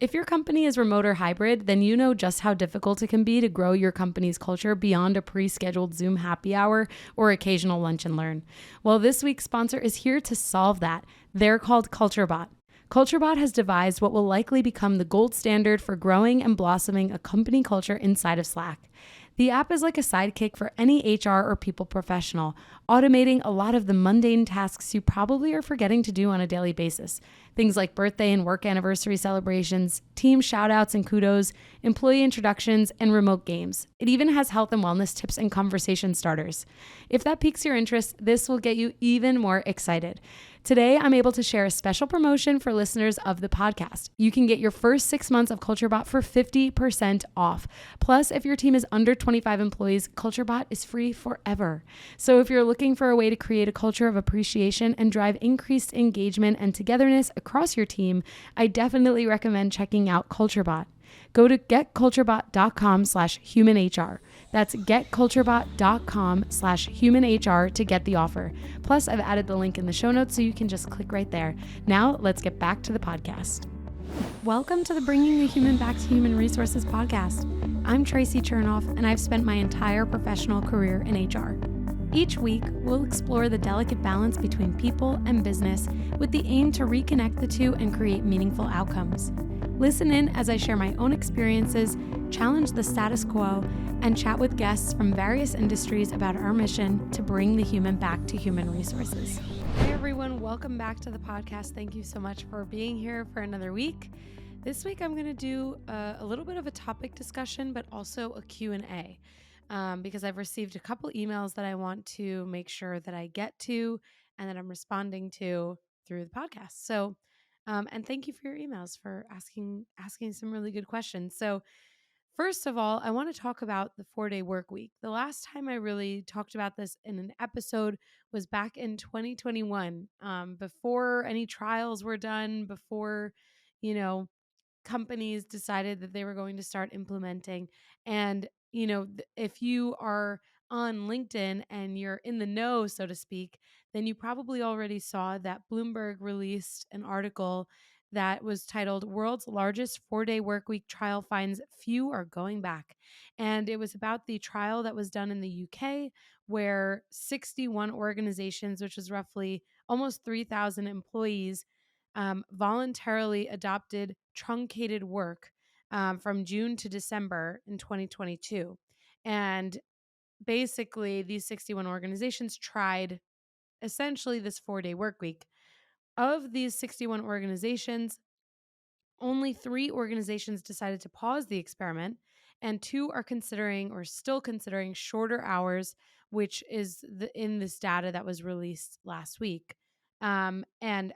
If your company is remote or hybrid, then you know just how difficult it can be to grow your company's culture beyond a pre-scheduled Zoom happy hour or occasional lunch and learn. Well, this week's sponsor is here to solve that. They're called CultureBot. CultureBot has devised what will likely become the gold standard for growing and blossoming a company culture inside of Slack. The app is like a sidekick for any HR or people professional, automating a lot of the mundane tasks you probably are forgetting to do on a daily basis. Things like birthday and work anniversary celebrations, team shoutouts and kudos, employee introductions, and remote games. It even has health and wellness tips and conversation starters. If that piques your interest, this will get you even more excited. Today, I'm able to share a special promotion for listeners of the podcast. You can get your first 6 months of CultureBot for 50% off. Plus, if your team is under 25 employees, CultureBot is free forever. So if you're looking for a way to create a culture of appreciation and drive increased engagement and togetherness across your team, I definitely recommend checking out CultureBot. Go to getculturebot.com/humanhr. That's getculturebot.com/humanhr to get the offer. Plus, I've added the link in the show notes so you can just click right there. Now, let's get back to the podcast. Welcome to the Bringing the Human Back to Human Resources podcast. I'm Tracy Chernoff, and I've spent my entire professional career in HR. Each week, we'll explore the delicate balance between people and business with the aim to reconnect the two and create meaningful outcomes. Listen in as I share my own experiences, challenge the status quo, and chat with guests from various industries about our mission to bring the human back to human resources. Hey everyone, welcome back to the podcast. Thank you so much for being here for another week. This week I'm going to do a little bit of a topic discussion, but also a Q&A. Because I've received a couple emails that I want to make sure that I get to and that I'm responding to through the podcast. So, and thank you for your emails, for asking some really good questions. So first of all, I want to talk about the 4-day work week. The last time I really talked about this in an episode was back in 2021, before any trials were done, before, companies decided that they were going to start implementing. And, if you are on LinkedIn and you're in the know, so to speak, then you probably already saw that Bloomberg released an article that was titled World's Largest 4-Day Workweek Trial Finds Few Are Going Back. And it was about the trial that was done in the UK, where 61 organizations, which was roughly almost 3,000 employees, voluntarily adopted truncated work from June to December in 2022. And basically, these 61 organizations tried essentially this 4-day work week. Of these 61 organizations, only 3 organizations decided to pause the experiment, and 2 are considering or still considering shorter hours, which is in this data that was released last week. And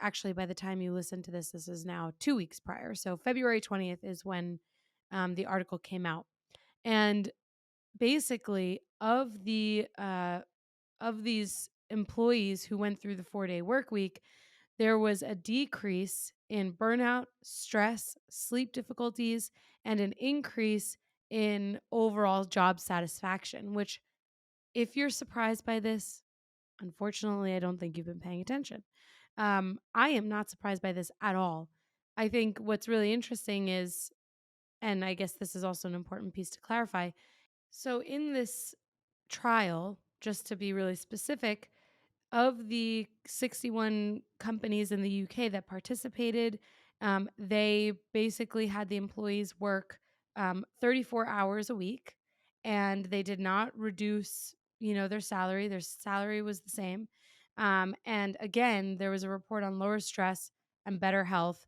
actually, by the time you listen to this, this is now 2 weeks prior. So February 20th is when the article came out. And basically, of these employees who went through the 4-day work week, there was a decrease in burnout, stress, sleep difficulties, and an increase in overall job satisfaction, which, if you're surprised by this, unfortunately, I don't think you've been paying attention. I am not surprised by this at all. I think what's really interesting is, and I guess this is also an important piece to clarify. So in this trial, just to be really specific, of the 61 companies in the UK that participated, they basically had the employees work 34 hours a week, and they did not reduce, their salary. Their salary was the same. And again, there was a report on lower stress and better health.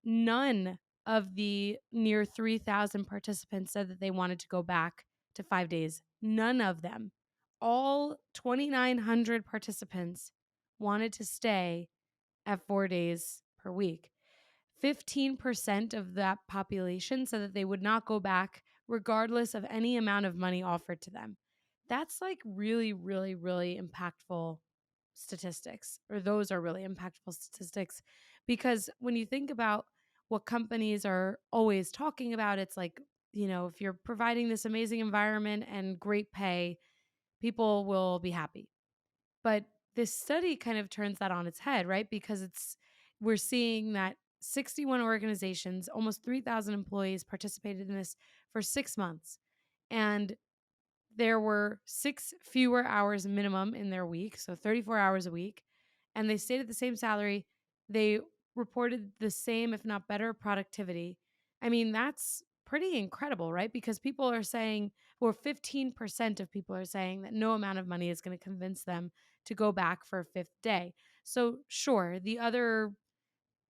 None of the near 3,000 participants said that they wanted to go back to 5 days. None of them. All 2,900 participants wanted to stay at 4 days per week. 15% of that population said that they would not go back regardless of any amount of money offered to them. That's like really, really, really impactful statistics, or those are really impactful statistics, because when you think about what companies are always talking about, it's like, if you're providing this amazing environment and great pay, people will be happy. But this study kind of turns that on its head, right? Because we're seeing that 61 organizations, almost 3,000 employees participated in this for 6 months. And there were 6 fewer hours minimum in their week, so 34 hours a week, and they stayed at the same salary. They reported the same, if not better, productivity. I mean, that's pretty incredible, right? Because people are saying, or 15% of people are saying that no amount of money is going to convince them to go back for a fifth day. So, sure, the other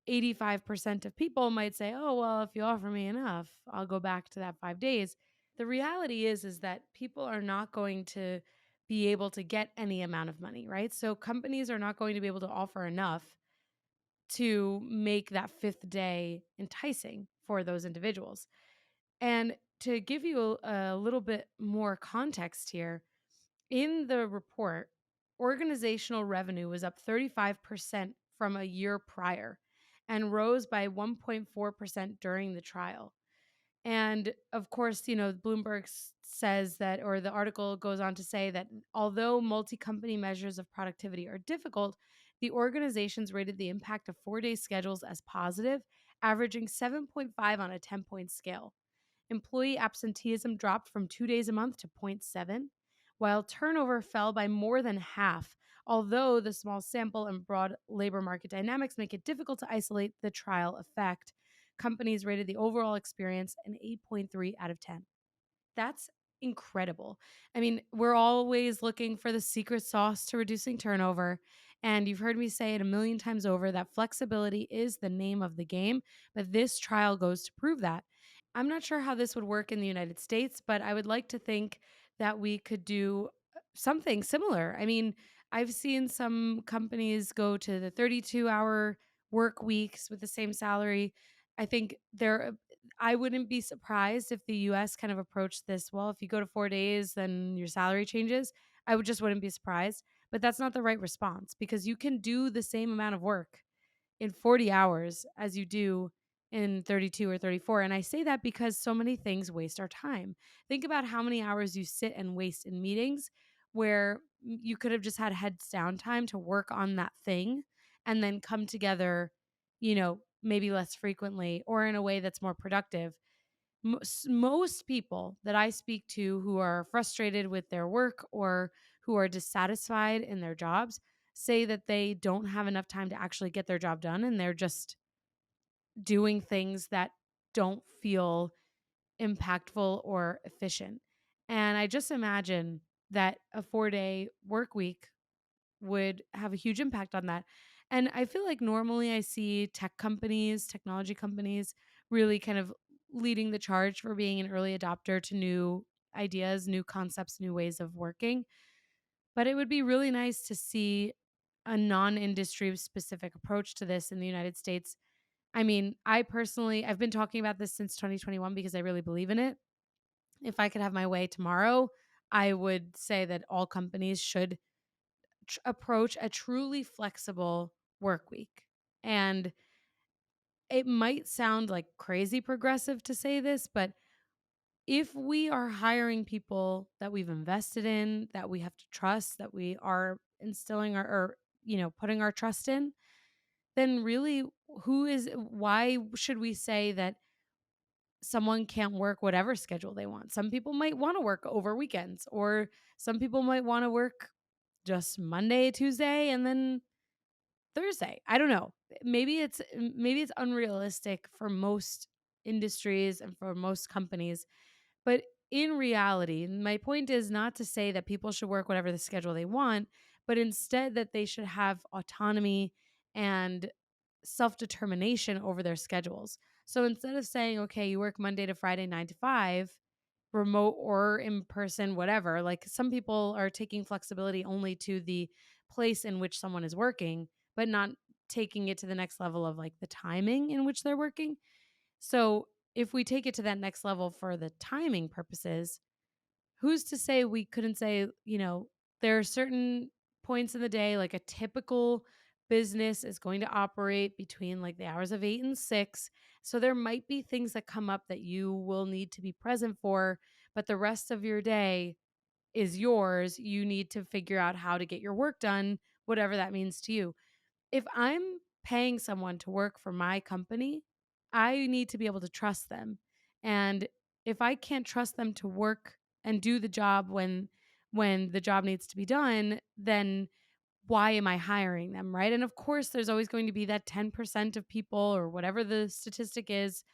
85% of people might say, "Oh, well, if you offer me enough, I'll go back to that 5 days." The reality is that people are not going to be able to get any amount of money, right? So companies are not going to be able to offer enough to make that fifth day enticing for those individuals. And to give you a little bit more context here, in the report, organizational revenue was up 35% from a year prior and rose by 1.4% during the trial. And of course, Bloomberg says that, or the article goes on to say that although multi company measures of productivity are difficult, the organizations rated the impact of 4 day schedules as positive, averaging 7.5 on a 10-point scale. Employee absenteeism dropped from 2 days a month to zero point 0.7, while turnover fell by more than half. Although the small sample and broad labor market dynamics make it difficult to isolate the trial effect, companies rated the overall experience an 8.3 out of 10. That's incredible. I mean, we're always looking for the secret sauce to reducing turnover. And you've heard me say it a million times over that flexibility is the name of the game. But this trial goes to prove that. I'm not sure how this would work in the United States, but I would like to think that we could do something similar. I mean, I've seen some companies go to the 32-hour work weeks with the same salary. I think I wouldn't be surprised if the US kind of approached this, well, if you go to 4 days, then your salary changes. Wouldn't be surprised. But that's not the right response because you can do the same amount of work in 40 hours as you do in 32 or 34. And I say that because so many things waste our time. Think about how many hours you sit and waste in meetings where you could have just had heads down time to work on that thing and then come together, maybe less frequently or in a way that's more productive. Most people that I speak to who are frustrated with their work or who are dissatisfied in their jobs say that they don't have enough time to actually get their job done and they're just doing things that don't feel impactful or efficient. And I just imagine that a 4 day work week would have a huge impact on that. And I feel like normally I see tech companies, technology companies really kind of leading the charge for being an early adopter to new ideas, new concepts, new ways of working. But it would be really nice to see a non industry specific approach to this in the United States. I mean, I've been talking about this since 2021 because I really believe in it. If I could have my way tomorrow, I would say that all companies should approach a truly flexible work week. And it might sound like crazy progressive to say this, but if we are hiring people that we've invested in, that we have to trust, that we are instilling putting our trust in, then really why should we say that someone can't work whatever schedule they want? Some people might want to work over weekends, or some people might want to work just Monday, Tuesday, and then Thursday. I don't know. Maybe it's unrealistic for most industries and for most companies, but in reality, my point is not to say that people should work whatever the schedule they want, but instead that they should have autonomy and self-determination over their schedules. So instead of saying, okay, you work Monday to Friday 9 to 5, remote or in person, whatever, like some people are taking flexibility only to the place in which someone is working, but not taking it to the next level of like the timing in which they're working. So if we take it to that next level for the timing purposes, who's to say we couldn't say, there are certain points in the day, like a typical business is going to operate between like the hours of 8 and 6. So there might be things that come up that you will need to be present for, but the rest of your day is yours. You need to figure out how to get your work done, whatever that means to you. If I'm paying someone to work for my company, I need to be able to trust them. And if I can't trust them to work and do the job when the job needs to be done, then why am I hiring them, right? And of course, there's always going to be that 10% of people or whatever the statistic is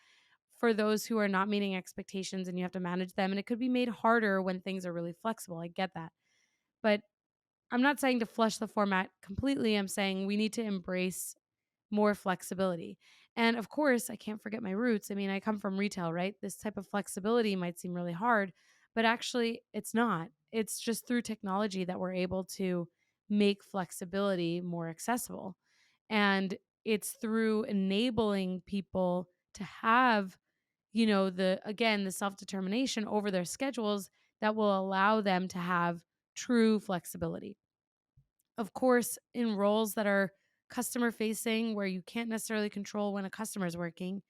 for those who are not meeting expectations and you have to manage them. And it could be made harder when things are really flexible. I get that. But I'm not saying to flush the format completely. I'm saying we need to embrace more flexibility. And of course, I can't forget my roots. I mean, I come from retail, right? This type of flexibility might seem really hard, but actually, it's not. It's just through technology that we're able to make flexibility more accessible. And it's through enabling people to have, the self determination over their schedules that will allow them to have true flexibility. Of course, in roles that are customer facing, where you can't necessarily control when a customer is working,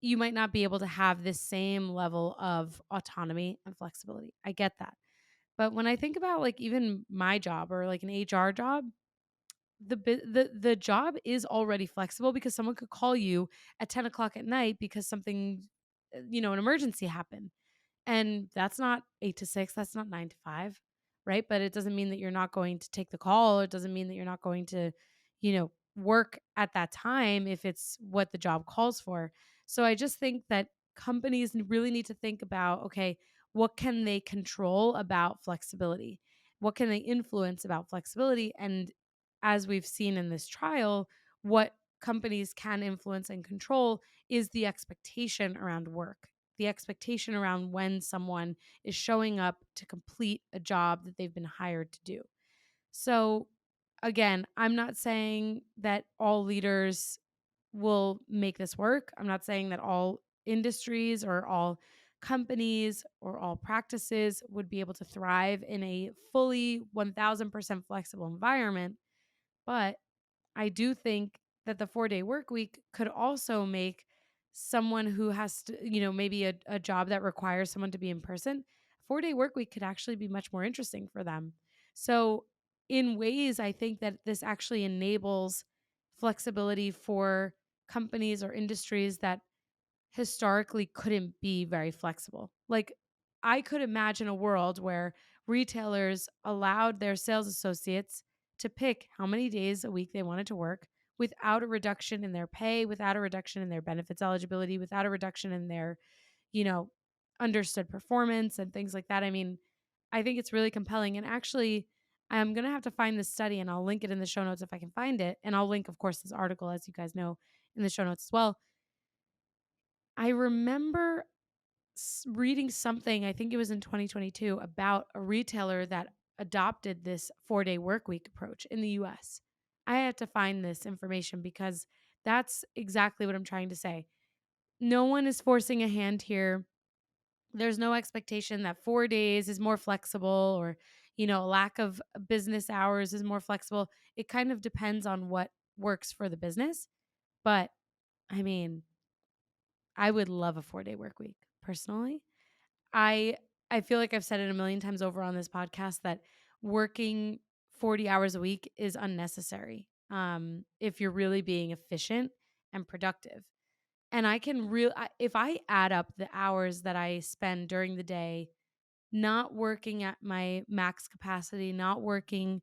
you might not be able to have this same level of autonomy and flexibility. I get that. But when I think about like even my job or like an HR job, the job is already flexible because someone could call you at 10 o'clock at night because something, an emergency happened. And that's not 8 to 6, that's not 9 to 5, right? But it doesn't mean that you're not going to take the call. It doesn't mean that you're not going to, work at that time if it's what the job calls for. So I just think that companies really need to think about, okay, what can they control about flexibility? What can they influence about flexibility? And as we've seen in this trial, what companies can influence and control is the expectation around work, the expectation around when someone is showing up to complete a job that they've been hired to do. So, again, I'm not saying that all leaders will make this work. I'm not saying that all industries or all companies or all practices would be able to thrive in a fully 1000% flexible environment. But I do think that the 4-day work week could also make someone who has to, maybe a job that requires someone to be in person, 4-day work week could actually be much more interesting for them. So, in ways, I think that this actually enables flexibility for companies or industries that historically couldn't be very flexible. Like, I could imagine a world where retailers allowed their sales associates to pick how many days a week they wanted to work without a reduction in their pay, without a reduction in their benefits eligibility, without a reduction in their, you know, understood performance and things like that. I mean, I think it's really compelling. And actually, I'm going to have to find this study and I'll link it in the show notes if I can find it. And I'll link, of course, this article, as you guys know, in the show notes as well. I remember reading something, I think it was in 2022, about a retailer that adopted this 4-day work week approach in the US. I had to find this information because that's exactly what I'm trying to say. No one is forcing a hand here. There's no expectation that 4 days is more flexible or, a lack of business hours is more flexible. It kind of depends on what works for the business. But I mean, I would love a 4-day work week personally. I I feel like I've said it a million times over on this podcast that working 40 hours a week is unnecessary. If you're really being efficient and productive. And I can if I add up the hours that I spend during the day not working at my max capacity, not working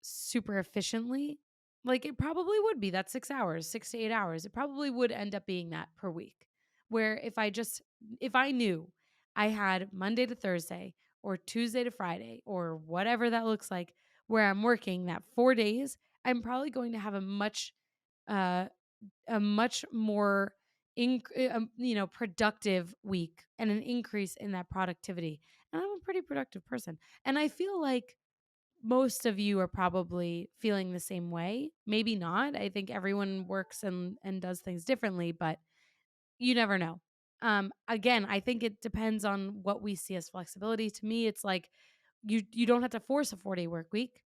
super efficiently, like it probably would be that 6 hours, 6 to 8 hours. It probably would end up being that per week. Where if I knew I had Monday to Thursday or Tuesday to Friday or whatever that looks like where I'm working that 4 days, I'm probably going to have uh a much more productive week and an increase in that productivity. And I'm a pretty productive person. And I feel like most of you are probably feeling the same way. Maybe not. I think everyone works and does things differently, but you never know. Again, I think it depends on what we see as flexibility. To me, it's like you don't have to force a 4-day work week,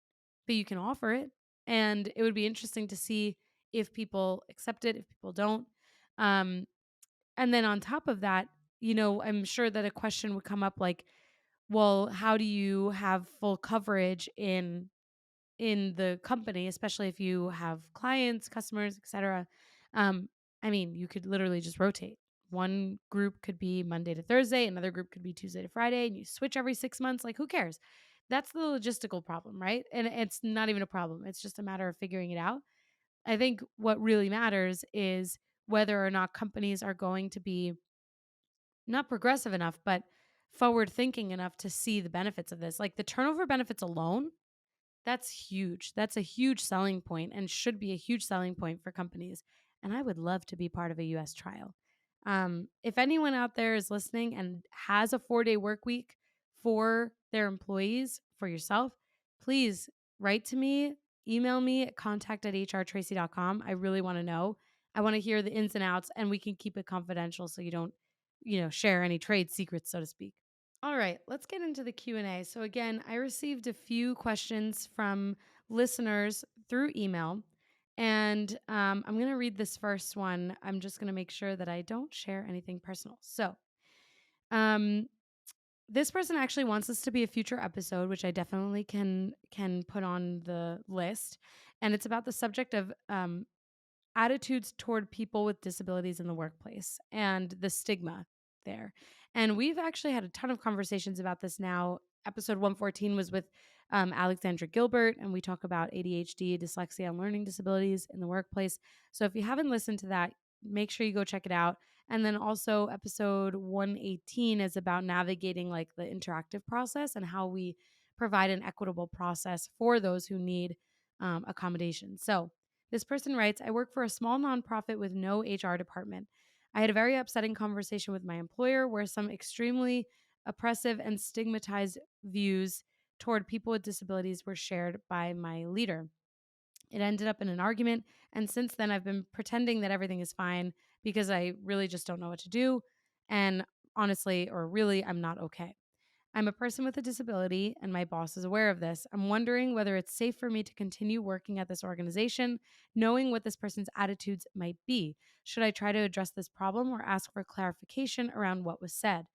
but you can offer it. And it would be interesting to see if people accept it, if people don't. Um, and then on top of that, I'm sure that a question would come up like, well, how do you have full coverage in in the company, especially if you have clients, customers, etc. Um, I mean, you could literally just rotate. One group could be Monday to Thursday, another group could be Tuesday to Friday, and you switch every 6 months. Like, who cares? That's the logistical problem, right? And it's not even a problem. It's just a matter of figuring it out. I think what really matters is whether or not companies are going to be not progressive enough, but forward thinking enough to see the benefits of this. Like the turnover benefits alone, that's huge. That's a huge selling point and should be a huge selling point for companies. And I would love to be part of a US trial. If anyone out there is listening and has a 4-day work week for their employees, for yourself, please write to me, email me at contact@hrtracy.com. I really want to know. I want to hear the ins and outs, and we can keep it confidential so you don't, share any trade secrets, so to speak. All right, let's get into the Q&A. So again, I received a few questions from listeners through email, and I'm going to read this first one. I'm just going to make sure that I don't share anything personal. So, um, this person actually wants this to be a future episode, which I definitely can put on the list, and it's about the subject of attitudes toward people with disabilities in the workplace and the stigma there. And we've actually had a ton of conversations about this now. Episode 114 was with Alexandra Gilbert, and we talk about ADHD, dyslexia, and learning disabilities in the workplace. So if you haven't listened to that, make sure you go check it out. And then also, episode 118 is about navigating like the interactive process and how we provide an equitable process for those who need accommodation. So, this person writes, I work for a small nonprofit with no HR department. I had a very upsetting conversation with my employer where some extremely oppressive and stigmatized views toward people with disabilities were shared by my leader. It ended up in an argument, and since then I've been pretending that everything is fine because I really just don't know what to do. And honestly, or really, I'm not okay. I'm a person with a disability, and my boss is aware of this. I'm wondering whether it's safe for me to continue working at this organization, knowing what this person's attitudes might be. Should I try to address this problem or ask for clarification around what was said?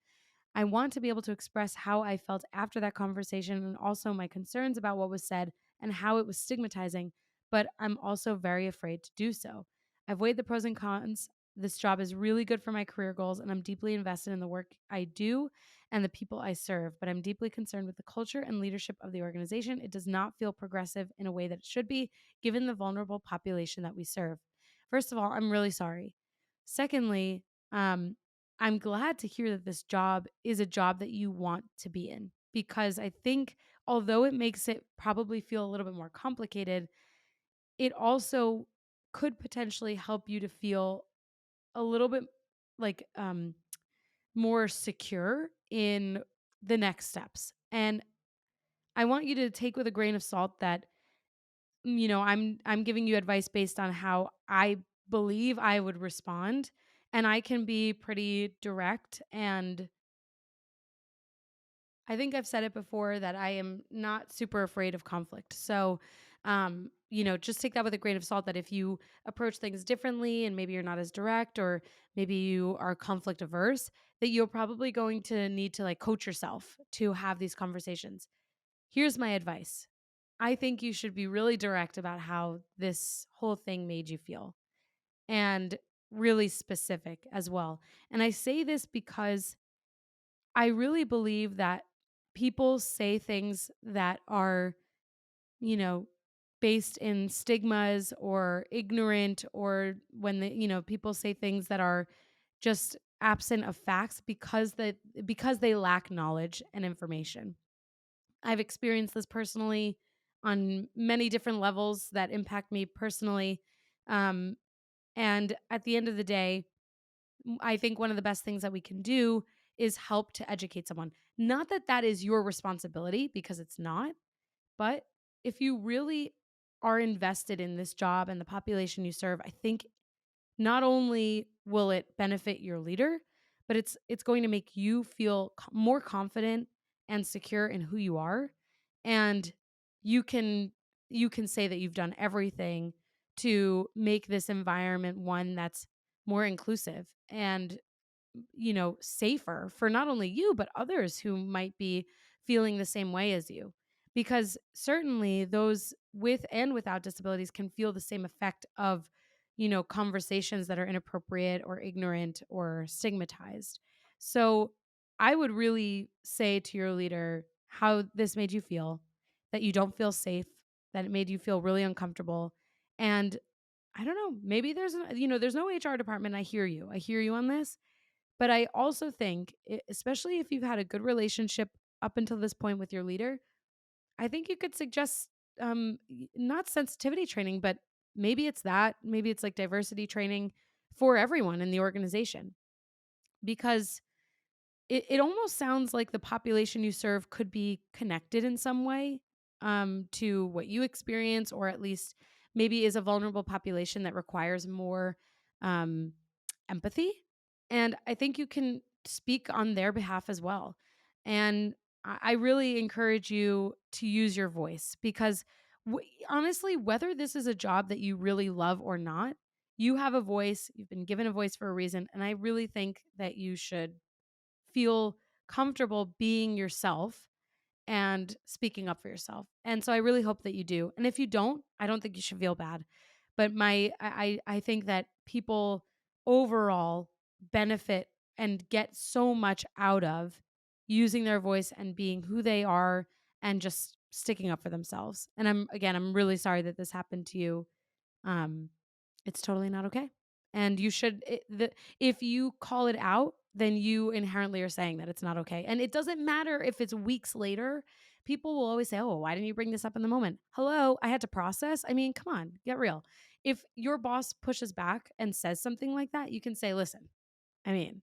I want to be able to express how I felt after that conversation and also my concerns about what was said and how it was stigmatizing, but I'm also very afraid to do so. I've weighed the pros and cons. This job is really good for my career goals, and I'm deeply invested in the work I do and the people I serve, but I'm deeply concerned with the culture and leadership of the organization. It does not feel progressive in a way that it should be, given the vulnerable population that we serve. First of all, I'm really sorry. Secondly, I'm glad to hear that this job is a job that you want to be in, because I think although it makes it probably feel a little bit more complicated, it also could potentially help you to feel a little bit like more secure in the next steps. And I want you to take with a grain of salt that I'm giving you advice based on how I believe I would respond, and I can be pretty direct, and I think I've said it before that I am not super afraid of conflict. So, just take that with a grain of salt that if you approach things differently and maybe you're not as direct or maybe you are conflict averse, that you're probably going to need to like coach yourself to have these conversations. Here's my advice. I think you should be really direct about how this whole thing made you feel and really specific as well. And I say this because I really believe that people say things that are, you know, based in stigmas or ignorant, or when people say things that are just absent of facts because they lack knowledge and information. I've experienced this personally on many different levels that impact me personally. Um, and at the end of the day, I think one of the best things that we can do is help to educate someone. Not that that is your responsibility, because it's not, but if you really are invested in this job and the population you serve, I think not only will it benefit your leader, but it's going to make you feel more confident and secure in who you are, and you can you can say that you've done everything to make this environment one that's more inclusive and safer for not only you, but others who might be feeling the same way as you. Because certainly those with and without disabilities can feel the same effect of, conversations that are inappropriate or ignorant or stigmatized. So I would really say to your leader how this made you feel, that you don't feel safe, that it made you feel really uncomfortable. And I don't know, maybe there's no HR department. I hear you. I hear you on this. But I also think, especially if you've had a good relationship up until this point with your leader, I think you could suggest not sensitivity training, but maybe it's that. Maybe it's like diversity training for everyone in the organization, because it almost sounds like the population you serve could be connected in some way to what you experience, or at least maybe is a vulnerable population that requires more um, empathy. And I think you can speak on their behalf as well. And I really encourage you to use your voice, because honestly, whether this is a job that you really love or not, you have a voice. You've been given a voice for a reason. And I really think that you should feel comfortable being yourself and speaking up for yourself. And so I really hope that you do. And if you don't, I don't think you should feel bad. But I think that people overall benefit and get so much out of using their voice and being who they are and just sticking up for themselves. And I'm really sorry that this happened to you. um it's totally not okay. And if you call it out, then you inherently are saying that it's not okay. And it doesn't matter if it's weeks later. People will always say, "Oh, why didn't you bring this up in the moment?" Hello, I had to process. I mean, come on, get real. If your boss pushes back and says something like that, you can say, "Listen, I mean,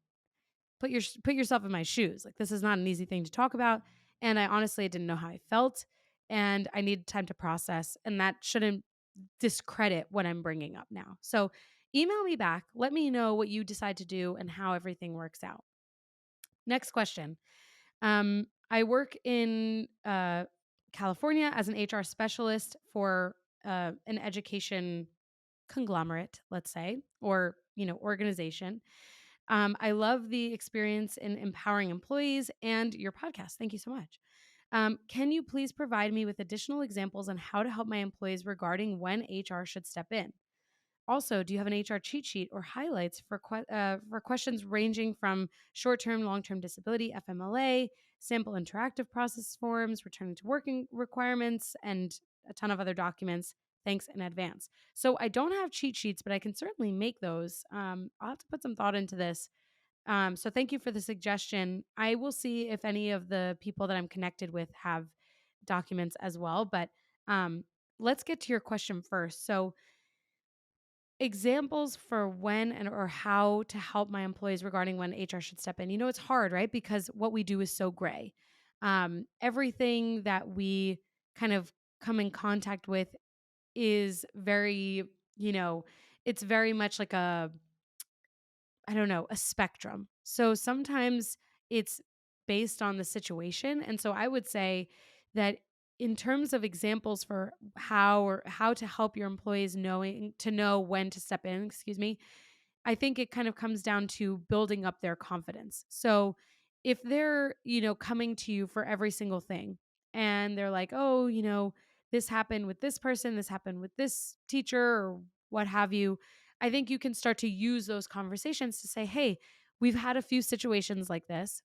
put yourself in my shoes. Like, this is not an easy thing to talk about, and I honestly didn't know how I felt, and I needed time to process, and that shouldn't discredit what I'm bringing up now." So email me back. Let me know what you decide to do and how everything works out. Next question. I work in California as an HR specialist for an education conglomerate, let's say, or organization. I love the experience in empowering employees and your podcast. Thank you so much. Can you please provide me with additional examples on how to help my employees regarding when HR should step in? Also, do you have an HR cheat sheet or highlights for questions ranging from short-term, long-term disability, FMLA, sample interactive process forms, returning to working requirements, and a ton of other documents? Thanks in advance. So I don't have cheat sheets, but I can certainly make those. I'll have to put some thought into this. So thank you for the suggestion. I will see if any of the people that I'm connected with have documents as well. But let's get to your question first. So, examples for when and or how to help my employees regarding when HR should step in. It's hard, right? Because what we do is so gray. Everything that we kind of come in contact with is very, it's very much like I don't know, a spectrum. So sometimes it's based on the situation. And so I would say that in terms of examples for how to help your employees knowing to know when to step in, excuse me, I think it kind of comes down to building up their confidence. So if they're, coming to you for every single thing and they're like, "Oh, this happened with this person, this happened with this teacher," or what have you, I think you can start to use those conversations to say, "Hey, we've had a few situations like this.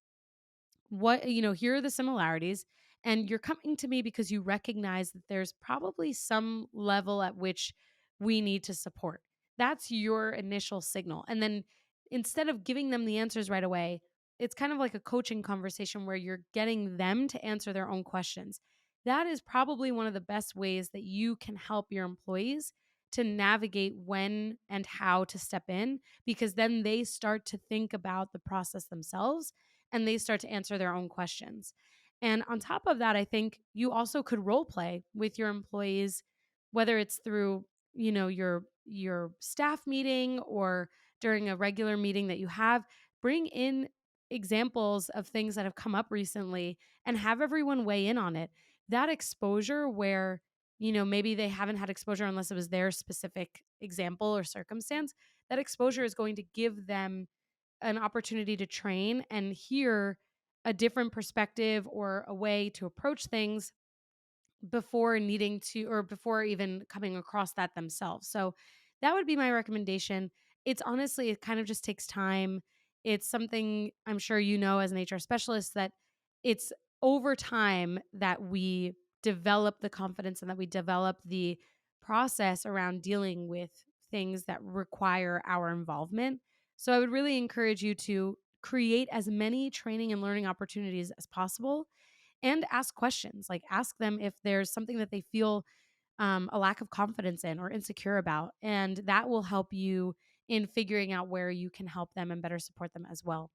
Here are the similarities, and you're coming to me because you recognize that there's probably some level at which we need to support." That's your initial signal. And then instead of giving them the answers right away, it's kind of like a coaching conversation where you're getting them to answer their own questions. That is probably one of the best ways that you can help your employees to navigate when and how to step in, because then they start to think about the process themselves and they start to answer their own questions. And on top of that, I think you also could role play with your employees, whether it's through, your staff meeting or during a regular meeting that you have. Bring in examples of things that have come up recently and have everyone weigh in on it. That exposure where, maybe they haven't had exposure unless it was their specific example or circumstance, that exposure is going to give them an opportunity to train and hear a different perspective or a way to approach things before needing to, or before even coming across that themselves. So that would be my recommendation. It's honestly, it kind of just takes time. It's something I'm sure you know as an HR specialist that it's over time that we develop the confidence and that we develop the process around dealing with things that require our involvement. So I would really encourage you to create as many training and learning opportunities as possible, and ask questions. Like, ask them if there's something that they feel a lack of confidence in or insecure about. And that will help you in figuring out where you can help them and better support them as well.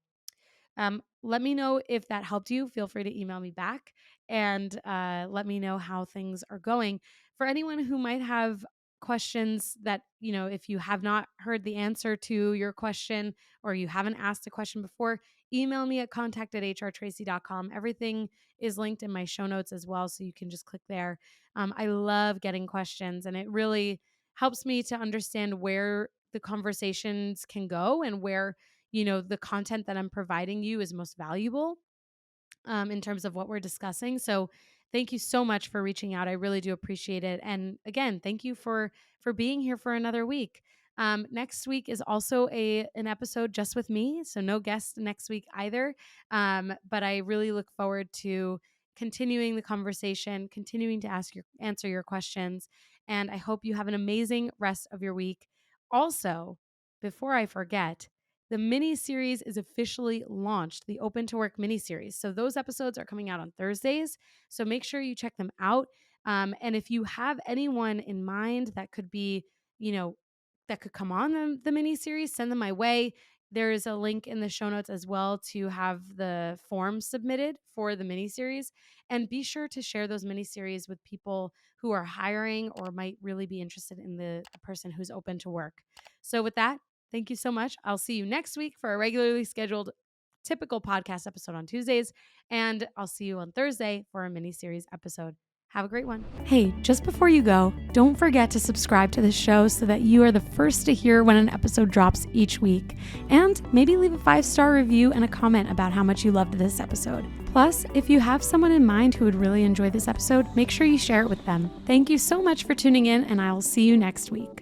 Let me know if that helped you. Feel free to email me back and let me know how things are going. For anyone who might have questions that, if you have not heard the answer to your question or you haven't asked a question before, email me at contact@hrtracy.com. Everything is linked in my show notes as well, so you can just click there. I love getting questions, and it really helps me to understand where the conversations can go and where the content that I'm providing you is most valuable in terms of what we're discussing. So thank you so much for reaching out. I really do appreciate it. And again, thank you for being here for another week. Next week is also an episode just with me, so no guest next week either. But I really look forward to continuing the conversation, continuing to answer your questions, and I hope you have an amazing rest of your week. Also, before I forget, the mini series is officially launched, the Open to Work mini series. So those episodes are coming out on Thursdays. So make sure you check them out. And if you have anyone in mind that could be, that could come on the mini series, send them my way. There is a link in the show notes as well to have the form submitted for the mini series. And be sure to share those mini series with people who are hiring or might really be interested in the person who's open to work. So with that, thank you so much. I'll see you next week for a regularly scheduled typical podcast episode on Tuesdays. And I'll see you on Thursday for a mini series episode. Have a great one. Hey, just before you go, don't forget to subscribe to the show so that you are the first to hear when an episode drops each week. And maybe leave a 5-star review and a comment about how much you loved this episode. Plus, if you have someone in mind who would really enjoy this episode, make sure you share it with them. Thank you so much for tuning in, and I will see you next week.